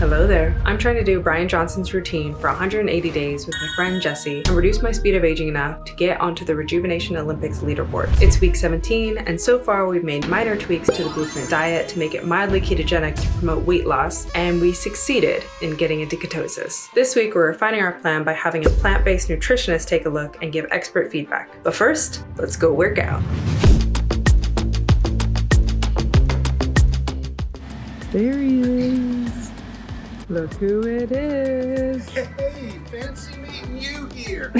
Hello there. I'm trying to do Bryan Johnson's routine for 180 days with my friend Jessie and reduce my speed of aging enough to get onto the Rejuvenation Olympics leaderboard. It's week 17, and so far we've made minor tweaks to the Blueprint diet to make it mildly ketogenic to promote weight loss, and we succeeded in getting into ketosis. This week we're refining our plan by having a plant-based nutritionist take a look and give expert feedback. But first, let's go work out. There he is. Look who it is. Hey, fancy meeting you here.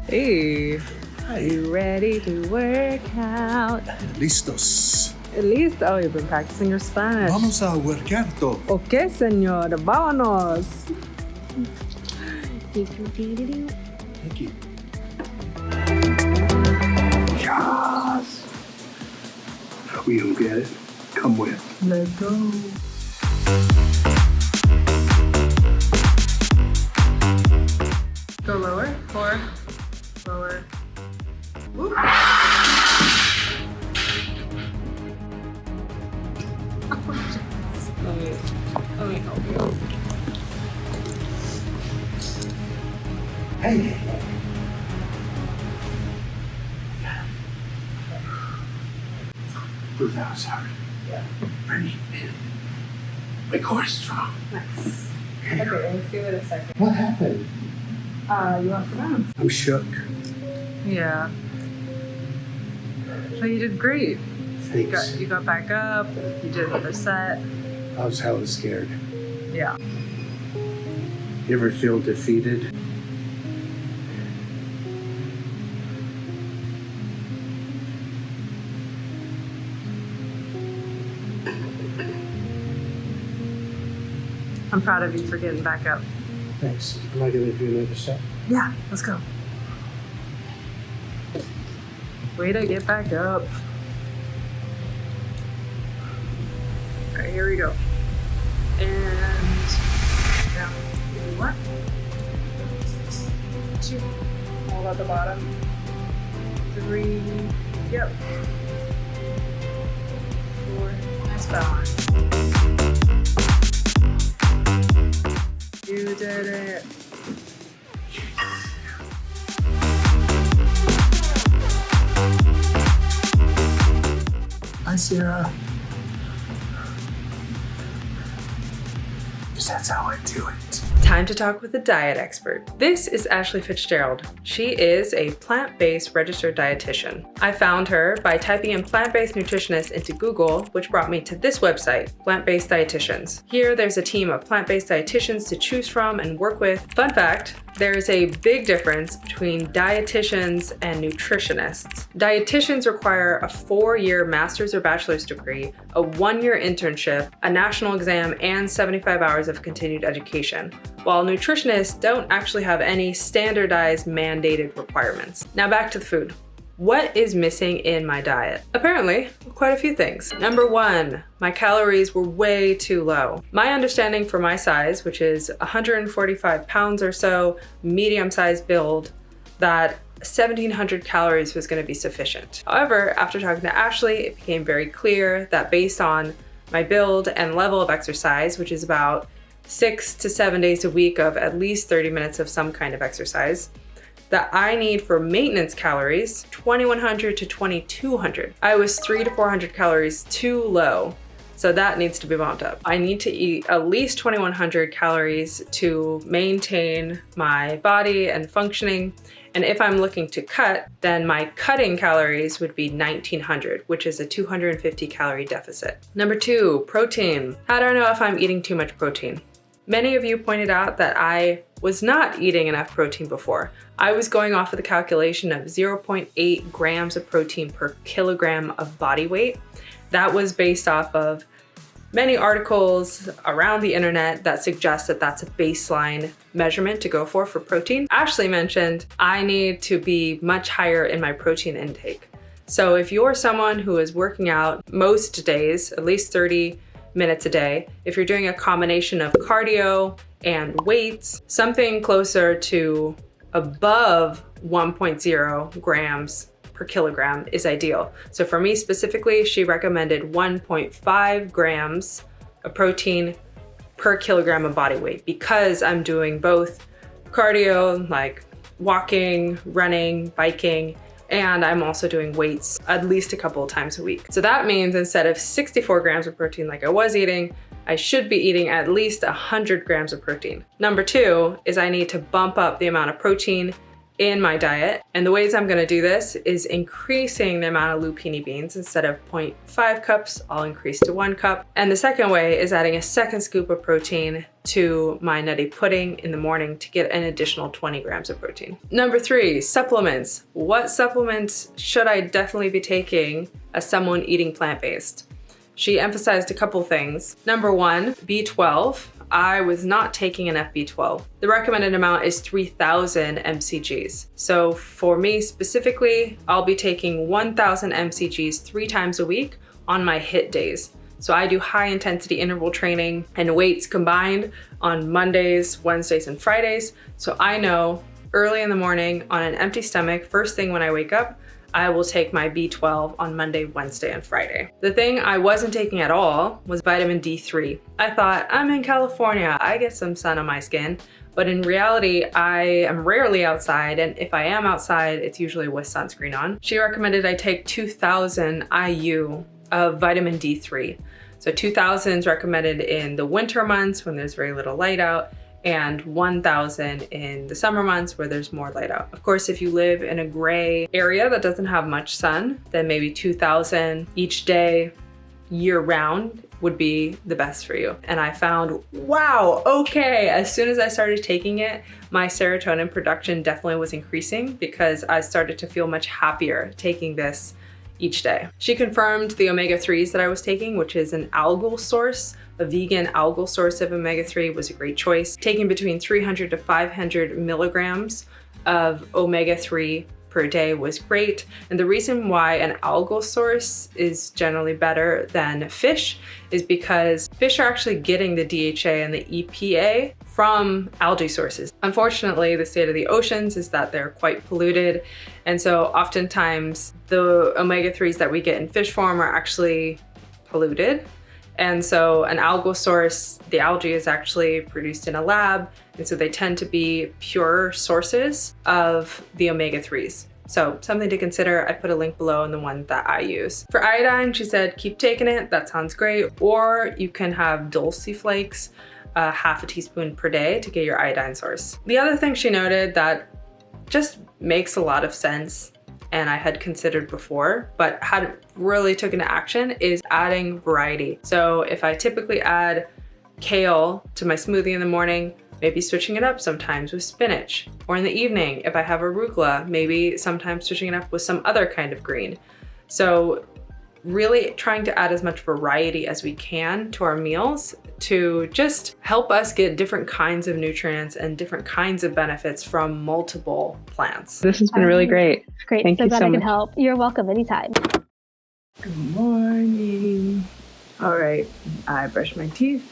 Hey, Hi. you ready to work out? Listos. At least, oh, you've been practicing your Spanish. Vamos a workout. Okay, señor, vámonos. Thank you. Yes. We don't get it. Come with. Let's go. Go lower, 4, lower. Woo. Let me help you. Hey. Breathe out, sorry. Yeah. Ready? In. My core is strong. Nice. Okay, let's give it a second. What happened? You lost your balance. I'm shook. Yeah. But you did great. Thanks. You got back up, you did another set. I was hella scared. Yeah. You ever feel defeated? I'm proud of you for getting back up. Thanks. Am I gonna do another set? Yeah, let's go. Way to get back up. All right, here we go. And down. 1, 2. Hold at the bottom. 3. Yep. 4. Nice balance. You did it. Hi, Sarah. Because that's how I do it. Time to talk with a diet expert. This is Ashley Fitzgerald. She is a plant-based registered dietitian. I found her by typing in plant-based nutritionist into Google, which brought me to this website, Plant-Based Dietitians. Here, there's a team of plant-based dietitians to choose from and work with. Fun fact, there is a big difference between dietitians and nutritionists. Dietitians require a 4-year master's or bachelor's degree, a 1-year internship, a national exam, and 75 hours of continued education, while nutritionists don't actually have any standardized mandated requirements. Now back to the food. What is missing in my diet? Apparently, quite a few things. Number 1, my calories were way too low. My understanding for my size, which is 145 pounds or so, medium-sized build, that 1,700 calories was gonna be sufficient. However, after talking to Ashley, it became very clear that based on my build and level of exercise, which is about 6 to 7 days a week of at least 30 minutes of some kind of exercise, that I need for maintenance calories, 2,100 to 2,200. I was 300 to 400 calories too low, so that needs to be bumped up. I need to eat at least 2,100 calories to maintain my body and functioning. And if I'm looking to cut, then my cutting calories would be 1,900, which is a 250 calorie deficit. Number 2, protein. How do I know if I'm eating too much protein? Many of you pointed out that I was not eating enough protein before. I was going off of the calculation of 0.8 grams of protein per kilogram of body weight. That was based off of many articles around the internet that suggest that that's a baseline measurement to go for protein. Ashley mentioned I need to be much higher in my protein intake. So if you're someone who is working out most days, at least 30 minutes a day, if you're doing a combination of cardio and weights, something closer to above 1.0 grams per kilogram is ideal. So for me specifically, she recommended 1.5 grams of protein per kilogram of body weight because I'm doing both cardio, like walking, running, biking, and I'm also doing weights at least a couple of times a week. So that means instead of 64 grams of protein like I was eating, I should be eating at least 100 grams of protein. Number 2 is I need to bump up the amount of protein in my diet. And the ways I'm gonna do this is increasing the amount of lupini beans. Instead of 0.5 cups, I'll increase to 1 cup. And the second way is adding a second scoop of protein to my nutty pudding in the morning to get an additional 20 grams of protein. Number 3, supplements. What supplements should I definitely be taking as someone eating plant-based? She emphasized a couple things. Number 1, B12. I was not taking enough B12. The recommended amount is 3,000 mcgs. So for me specifically, I'll be taking 1,000 mcgs 3 times a week on my HIIT days. So I do high intensity interval training and weights combined on Mondays, Wednesdays, and Fridays. So I know early in the morning on an empty stomach, first thing when I wake up, I will take my B12 on Monday, Wednesday, and Friday. The thing I wasn't taking at all was vitamin D3. I thought, I'm in California, I get some sun on my skin. But in reality, I am rarely outside, and if I am outside, it's usually with sunscreen on. She recommended I take 2,000 IU of vitamin D3. So 2,000 is recommended in the winter months when there's very little light out, and 1,000 in the summer months where there's more light out. Of course, if you live in a gray area that doesn't have much sun, then maybe 2,000 each day, year round, would be the best for you. And I found, wow, okay, as soon as I started taking it, my serotonin production definitely was increasing because I started to feel much happier taking this each day. She confirmed the omega-3s that I was taking, which is an algal source. A vegan algal source of omega-3 was a great choice. Taking between 300 to 500 milligrams of omega-3 per day was great. And the reason why an algal source is generally better than fish is because fish are actually getting the DHA and the EPA from algae sources. Unfortunately, the state of the oceans is that they're quite polluted. And so oftentimes the omega-3s that we get in fish form are actually polluted. And so an algal source, the algae is actually produced in a lab, and so they tend to be pure sources of the omega-3s. So something to consider. I put a link below in the one that I use. For iodine, she said, keep taking it, that sounds great. Or you can have Dulse flakes, half a teaspoon per day to get your iodine source. The other thing she noted that just makes a lot of sense and I had considered before, but hadn't really taken action, is adding variety. So if I typically add kale to my smoothie in the morning, maybe switching it up sometimes with spinach. Or in the evening, if I have arugula, maybe sometimes switching it up with some other kind of green. So really trying to add as much variety as we can to our meals to just help us get different kinds of nutrients and different kinds of benefits from multiple plants. This has been really great. Great. Thank so you glad so I much. could help. You're welcome anytime. Good morning. All right, I brushed my teeth,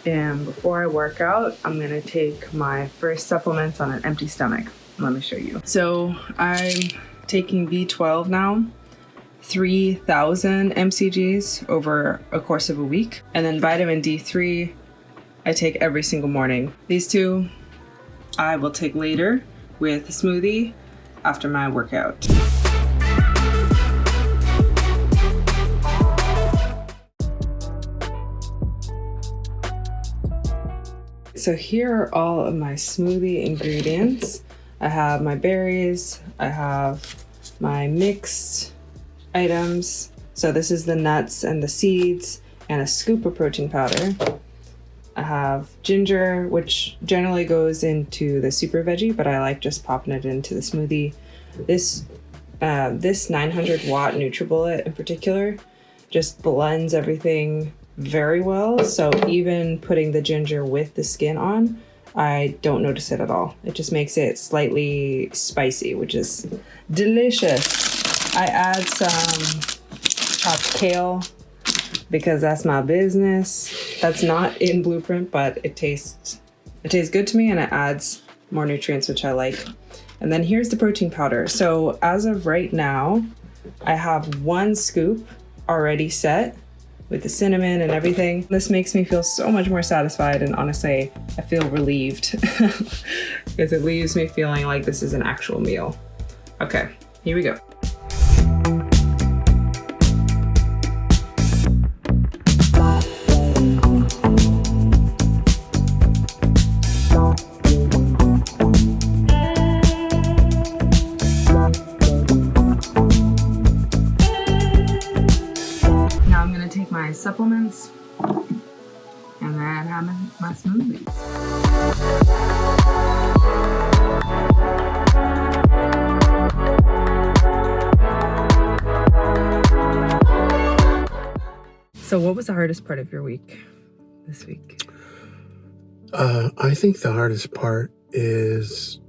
and before I work out, I'm gonna take my first supplements on an empty stomach. Let me show you. So I'm taking B12 now, 3,000 mcgs over a course of a week, and then vitamin D3 I take every single morning. These two I will take later with a smoothie after my workout. So here are all of my smoothie ingredients. I have my berries, I have my mixed items. So this is the nuts and the seeds and a scoop of protein powder. I have ginger, which generally goes into the super veggie, but I like just popping it into the smoothie. This 900 watt NutriBullet in particular just blends everything very well. So even putting the ginger with the skin on, I don't notice it at all. It just makes it slightly spicy, which is delicious. I add some chopped kale because that's my business. That's not in Blueprint, but it tastes good to me and it adds more nutrients, which I like. And then here's the protein powder. So as of right now, I have 1 scoop already set with the cinnamon and everything. This makes me feel so much more satisfied, and honestly, I feel relieved because it leaves me feeling like this is an actual meal. Okay, here we go. Supplements and then have my smoothie. So what was the hardest part of your week this week? I think the hardest part is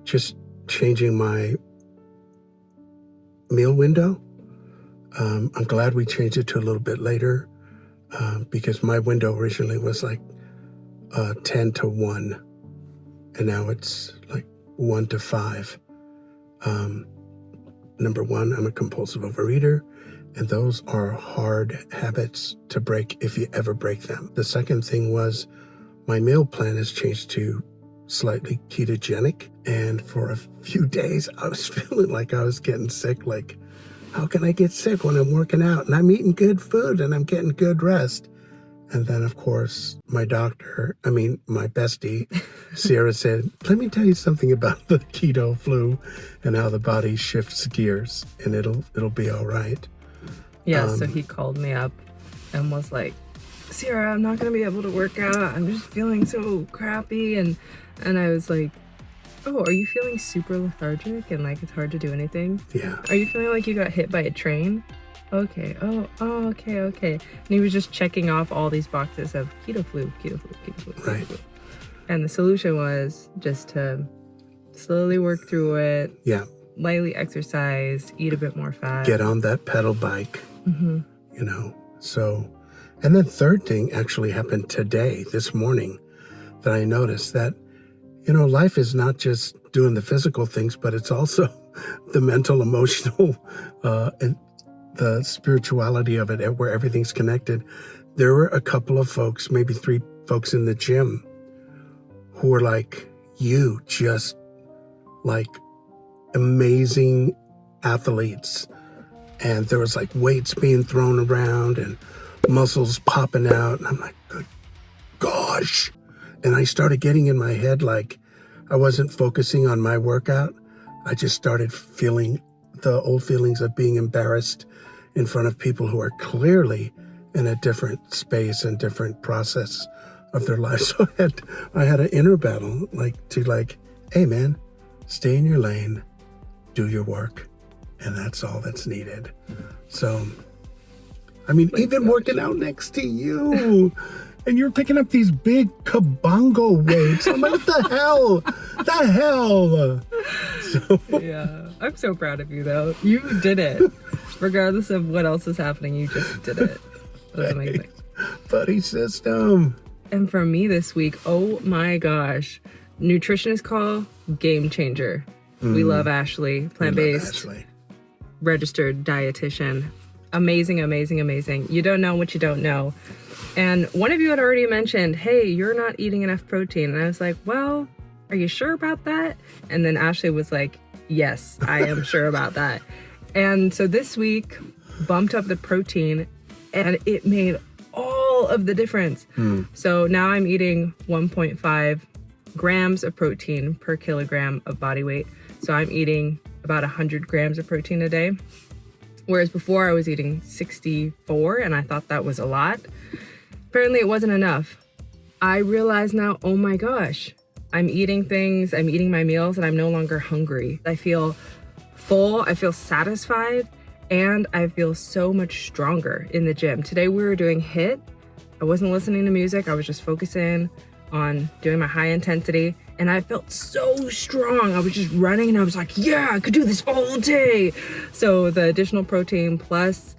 just changing my meal window. I'm glad we changed it to a little bit later because my window originally was like 10 to 1, and now it's like 1 to 5. Number one, I'm a compulsive overeater, and those are hard habits to break if you ever break them. The second thing was my meal plan has changed to slightly ketogenic, and for a few days I was feeling like I was getting sick. Like, how can I get sick when I'm working out and I'm eating good food and I'm getting good rest? And then, of course, my bestie, Sierra said, let me tell you something about the keto flu and how the body shifts gears, and it'll be all right. Yeah, so he called me up and was like, Sierra, I'm not going to be able to work out. I'm just feeling so crappy. And I was like, oh, are you feeling super lethargic and like it's hard to do anything? Yeah. Are you feeling like you got hit by a train? Okay. Okay. And he was just checking off all these boxes of keto flu. Right. Flu. And the solution was just to slowly work through it. Yeah. Lightly exercise, eat a bit more fat. Get on that pedal bike, So, and then third thing actually happened today, this morning, that I noticed that life is not just doing the physical things, but it's also the mental, emotional, and the spirituality of it, where everything's connected. There were a couple of folks, maybe 3 folks in the gym who were like, you just like amazing athletes. And there was like weights being thrown around and muscles popping out. And I'm like, good gosh. And I started getting in my head like I wasn't focusing on my workout. I just started feeling the old feelings of being embarrassed in front of people who are clearly in a different space and different process of their life. So I had an inner battle, hey man, stay in your lane, do your work, and that's all that's needed. So, even working out next to you, and you're picking up these big kabongo weights. I'm like, what the hell? Yeah, I'm so proud of you, though. You did it. Regardless of what else is happening, you just did it. That was amazing. Buddy system. And for me this week, oh my gosh, nutritionist call, game changer. We love Ashley, plant-based, registered dietitian. Amazing. You don't know what you don't know. And one of you had already mentioned, hey, you're not eating enough protein. And I was like, well, are you sure about that? And then Ashley was like, yes, I am sure about that. And so this week, bumped up the protein, and it made all of the difference. So now I'm eating 1.5 grams of protein per kilogram of body weight. So I'm eating about 100 grams of protein a day. Whereas before I was eating 64, and I thought that was a lot. Apparently it wasn't enough. I realize now, oh my gosh, I'm eating my meals, and I'm no longer hungry. I feel full, I feel satisfied, and I feel so much stronger in the gym. Today we were doing HIIT. I wasn't listening to music. I was just focusing on doing my high intensity, and I felt so strong. I was just running, and I was like, yeah, I could do this all day. So the additional protein plus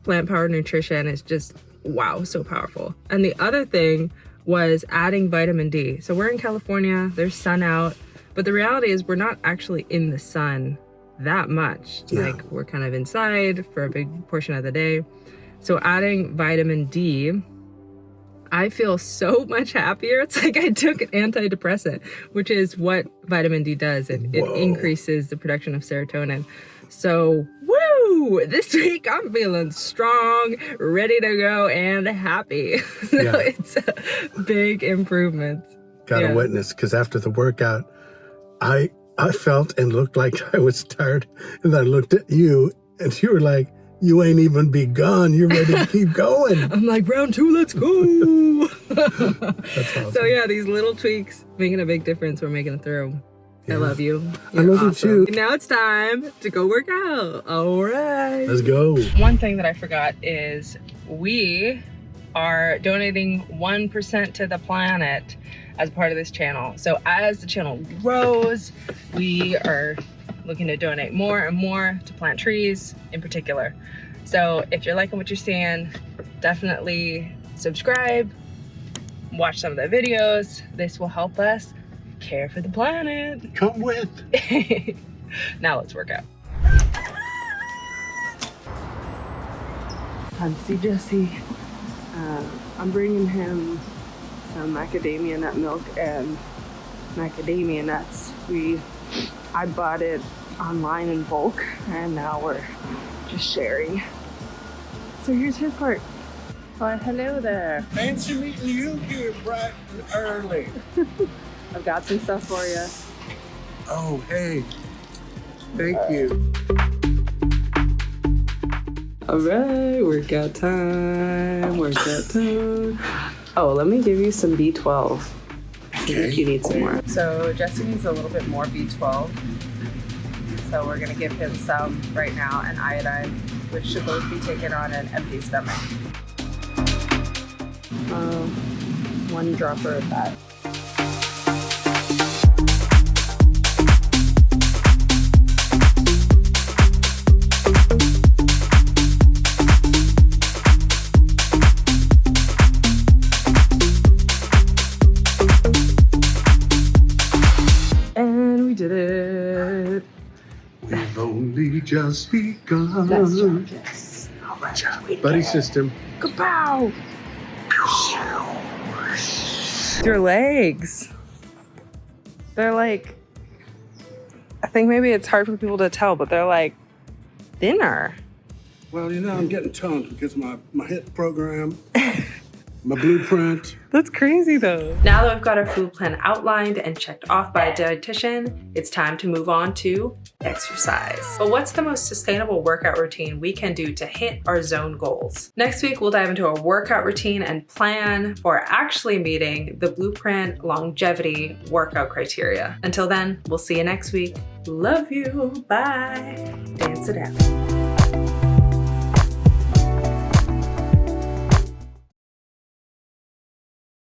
plant-powered nutrition is just, wow, so powerful. And the other thing was adding vitamin D. So we're in California, there's sun out, but the reality is we're not actually in the sun that much. Yeah. Like we're kind of inside for a big portion of the day. So adding vitamin D, I feel so much happier. It's like I took an antidepressant, which is what vitamin D does. It increases the production of serotonin. So, woo! This week I'm feeling strong, ready to go, and happy. So Yeah. it's a big improvement. Got to witness, because after the workout, I felt and looked like I was tired. And I looked at you, and you were like, you ain't even begun. You're ready to keep going. I'm like, round 2, let's go. That's awesome. So yeah, these little tweaks making a big difference. We're making it through. I love you. I love you too. Now it's time to go work out. All right. Let's go. One thing that I forgot is we are donating 1% to the planet as part of this channel. So as the channel grows, we are looking to donate more and more to plant trees in particular. So if you're liking what you're seeing, definitely subscribe, watch some of the videos. This will help us care for the planet. Come with. Now let's work out. Fancy Jesse. I'm bringing him some macadamia nut milk and macadamia nuts. I bought it online in bulk, and now we're just sharing. So here's his part. Why, hello there. Fancy meeting you here bright and early. I've got some stuff for you. Oh, hey. Thank you. All right, workout time, workout time. Oh, let me give you some B12. I think you need some more. So Jesse needs a little bit more B12. So we're gonna give him some right now, and iodine, which should both be taken on an empty stomach. 1 dropper of that. And we did it. We've only just begun. That's right, yes. All right. Buddy system. Kapow! Your legs. They're like, I think maybe it's hard for people to tell, but they're like thinner. Well, you know, I'm getting toned because my HIIT program, my blueprint. That's crazy though. Now that we've got our food plan outlined and checked off by a dietitian, it's time to move on to exercise. But what's the most sustainable workout routine we can do to hit our zone goals? Next week, we'll dive into a workout routine and plan for actually meeting the blueprint longevity workout criteria. Until then, we'll see you next week. Love you. Bye. Dance it out.